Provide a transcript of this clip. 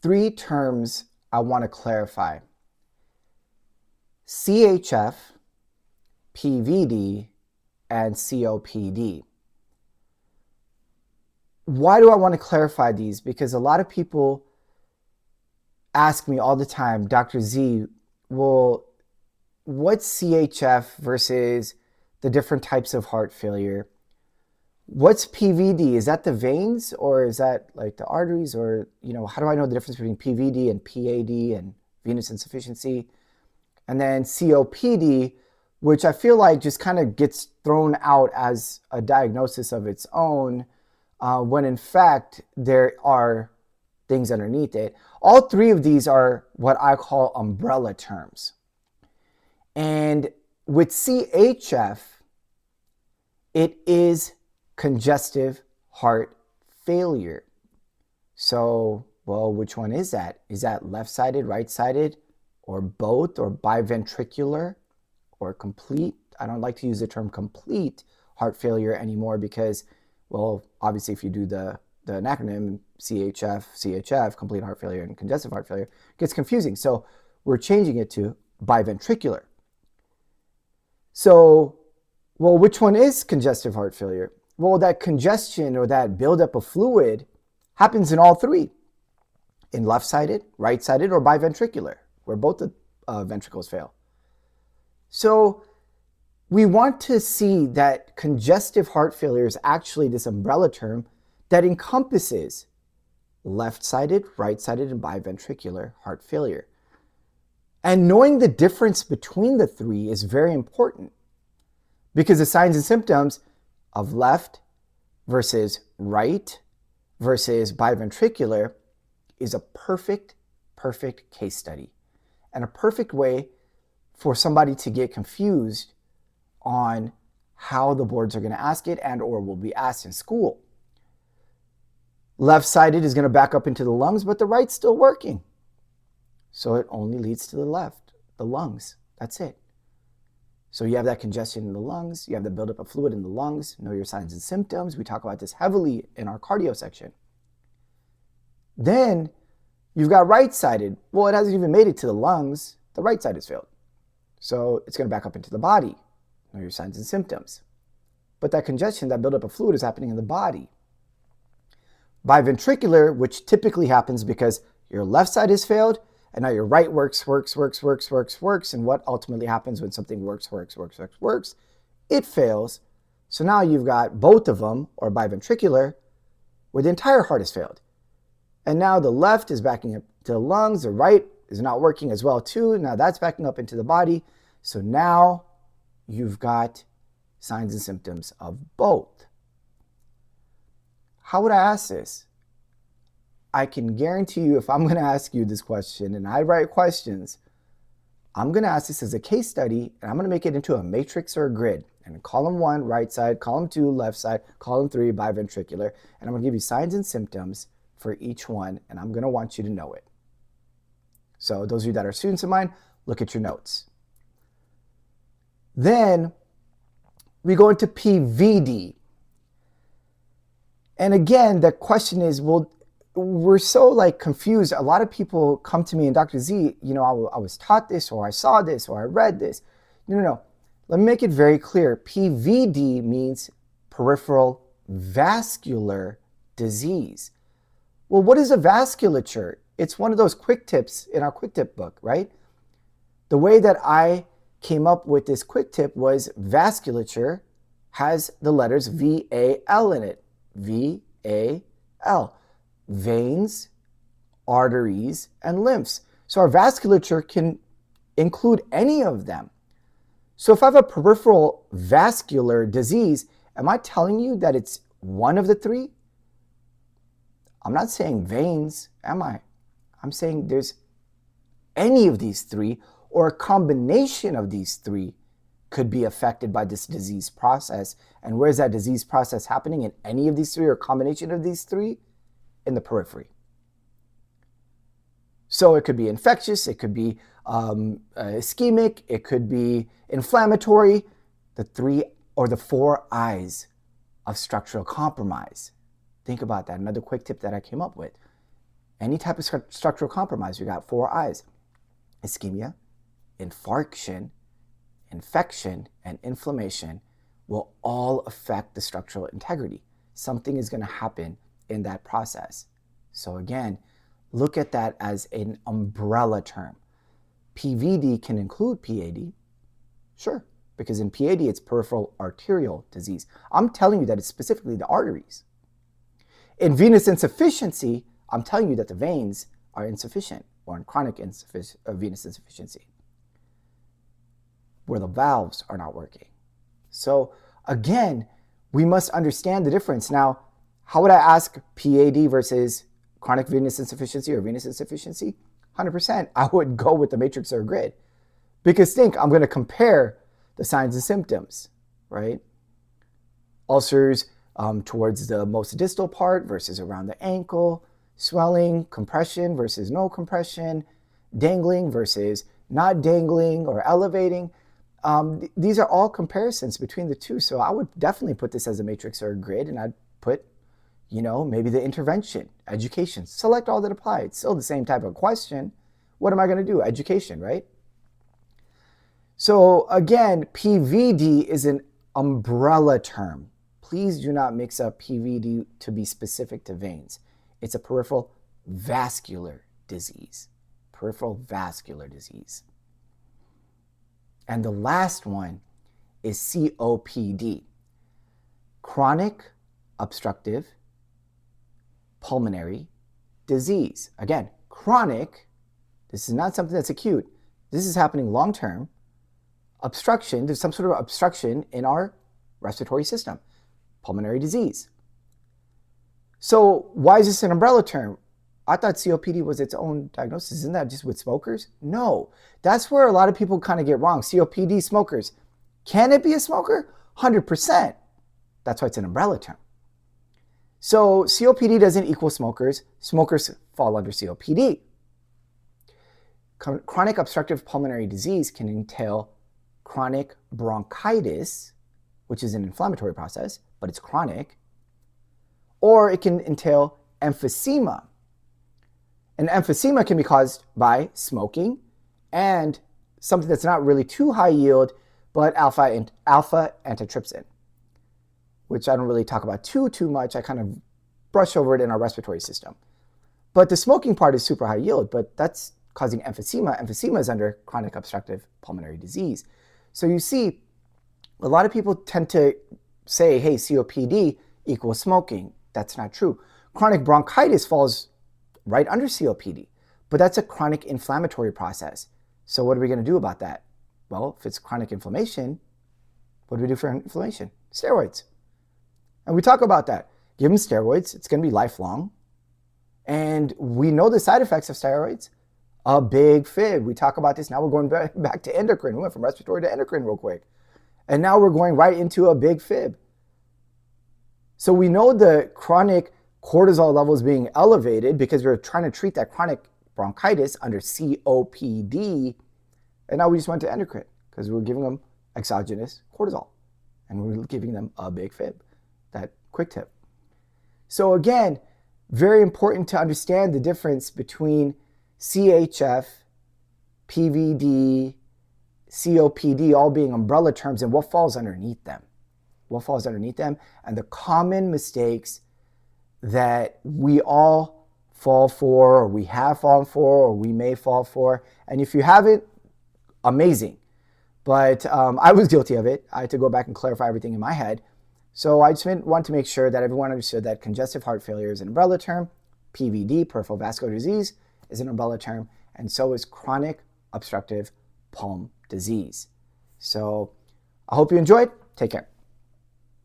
Three terms I want to clarify: CHF, PVD, and COPD. Why do I want to clarify these? Because a lot of people ask me all the time, Dr. Z, well, what's CHF versus the different types of heart failure? What's PVD? Is that the veins, or is that like the arteries? Or, how do I know the difference between PVD and PAD and venous insufficiency? And then COPD, which I feel like just kind of gets thrown out as a diagnosis of its own, when in fact there are things underneath it. All three of these are what I call umbrella terms. And with CHF, it is congestive heart failure. So, well, which one is that? Is that left-sided, right-sided, or both, or biventricular, or complete? I don't like to use the term complete heart failure anymore because, well, obviously if you do the acronym CHF, complete heart failure, and congestive heart failure, it gets confusing. So we're changing it to biventricular. So, well, which one is congestive heart failure? Well, that congestion or that buildup of fluid happens in all three: in left-sided, right-sided, or biventricular, where both the ventricles fail. So we want to see that congestive heart failure is actually this umbrella term that encompasses left-sided, right-sided, and biventricular heart failure. And knowing the difference between the three is very important, because the signs and symptoms of left versus right versus biventricular is a perfect case study, and a perfect way for somebody to get confused on how the boards are going to ask it and or will be asked in school. Left-sided is going to back up into the lungs, but the right's still working. So it only leads to the left, the lungs. That's it. So you have that congestion in the lungs, you have the buildup of fluid in the lungs. Know your signs and symptoms. We talk about this heavily in our cardio section. Then you've got right-sided. Well, it hasn't even made it to the lungs. The right side has failed. So it's going to back up into the body. Know your signs and symptoms. But that congestion, that buildup of fluid is happening in the body. Biventricular, which typically happens because your left side has failed, and now your right works. And what ultimately happens when something works, it fails. So now you've got both of them, or biventricular, where the entire heart has failed. And now the left is backing up to the lungs, the right is not working as well too. Now that's backing up into the body. So now you've got signs and symptoms of both. How would I ask this? I can guarantee you, if I'm going to ask you this question, and I write questions, I'm going to ask this as a case study, and I'm going to make it into a matrix or a grid. And column 1, right side, column 2, left side, column 3, biventricular. And I'm going to give you signs and symptoms for each one, and I'm going to want you to know it. So those of you that are students of mine, look at your notes. Then we go into PVD. And again, the question is, well, we're so confused. A lot of people come to me and, Dr. Z, I was taught this, or I saw this, or I read this. No. Let me make it very clear. PVD means peripheral vascular disease. Well, what is a vasculature? It's one of those quick tips in our quick tip book, right? The way that I came up with this quick tip was vasculature has the letters VAL in it. VAL. Veins, arteries, and lymphs. So our vasculature can include any of them. So if I have a peripheral vascular disease, am I telling you that it's one of the three? I'm not saying veins, am I? I'm saying there's any of these three, or a combination of these three could be affected by this disease process. And where's that disease process happening? In any of these three, or a combination of these three? In the periphery. So it could be infectious, it could be ischemic, it could be inflammatory. The 3 or the 4 I's of structural compromise. Think about that. Another quick tip that I came up with. Any type of structural compromise, we got 4 I's: ischemia, infarction, infection, and inflammation will all affect the structural integrity. Something is going to happen in that process. So again, look at that as an umbrella term. PVD can include PAD, sure, because in PAD it's peripheral arterial disease. I'm telling you that it's specifically the arteries. In venous insufficiency, I'm telling you that the veins are insufficient, or in chronic venous insufficiency, where the valves are not working. So again, we must understand the difference. Now, how would I ask PAD versus chronic venous insufficiency or venous insufficiency? 100%, I would go with the matrix or grid. Because think, I'm going to compare the signs and symptoms, right? Ulcers towards the most distal part versus around the ankle, swelling, compression versus no compression, dangling versus not dangling or elevating. These are all comparisons between the two. So I would definitely put this as a matrix or a grid, and I'd put, maybe the intervention, education, select all that apply. It's still the same type of question. What am I going to do? Education, right? So again, PVD is an umbrella term. Please do not mix up PVD to be specific to veins. It's a peripheral vascular disease. Peripheral vascular disease. And the last one is COPD, chronic obstructive pulmonary disease. Again, chronic, this is not something that's acute. This is happening long-term. Obstruction, there's some sort of obstruction in our respiratory system. Pulmonary disease. So why is this an umbrella term? I thought COPD was its own diagnosis. Isn't that just with smokers? No, that's where a lot of people kind of get wrong. COPD, smokers. Can it be a smoker? 100%. That's why it's an umbrella term. So COPD doesn't equal smokers. Smokers fall under COPD. Chronic obstructive pulmonary disease can entail chronic bronchitis, which is an inflammatory process, but it's chronic. Or it can entail emphysema. And emphysema can be caused by smoking and something that's not really too high yield, but alpha antitrypsin, which I don't really talk about too much. I kind of brush over it in our respiratory system. But the smoking part is super high yield, but that's causing emphysema. Emphysema is under chronic obstructive pulmonary disease. So you see, a lot of people tend to say, hey, COPD equals smoking. That's not true. Chronic bronchitis falls right under COPD, but that's a chronic inflammatory process. So what are we going to do about that? Well, if it's chronic inflammation, what do we do for inflammation? Steroids. And we talk about that. Give them steroids. It's going to be lifelong. And we know the side effects of steroids. A big fib. We talk about this. Now we're going back to endocrine. We went from respiratory to endocrine real quick. And now we're going right into a big fib. So we know the chronic cortisol levels being elevated because we're trying to treat that chronic bronchitis under COPD. And now we just went to endocrine because we're giving them exogenous cortisol. And we're giving them a big fib, that quick tip. So again, very important to understand the difference between CHF, PVD, COPD, all being umbrella terms, and what falls underneath them. What falls underneath them, and the common mistakes that we all fall for, or we have fallen for, or we may fall for. And if you haven't, amazing. But I was guilty of it. I had to go back and clarify everything in my head. So I just want to make sure that everyone understood that congestive heart failure is an umbrella term, PVD, peripheral vascular disease, is an umbrella term, and so is chronic obstructive pulmonary disease. So I hope you enjoyed. Take care.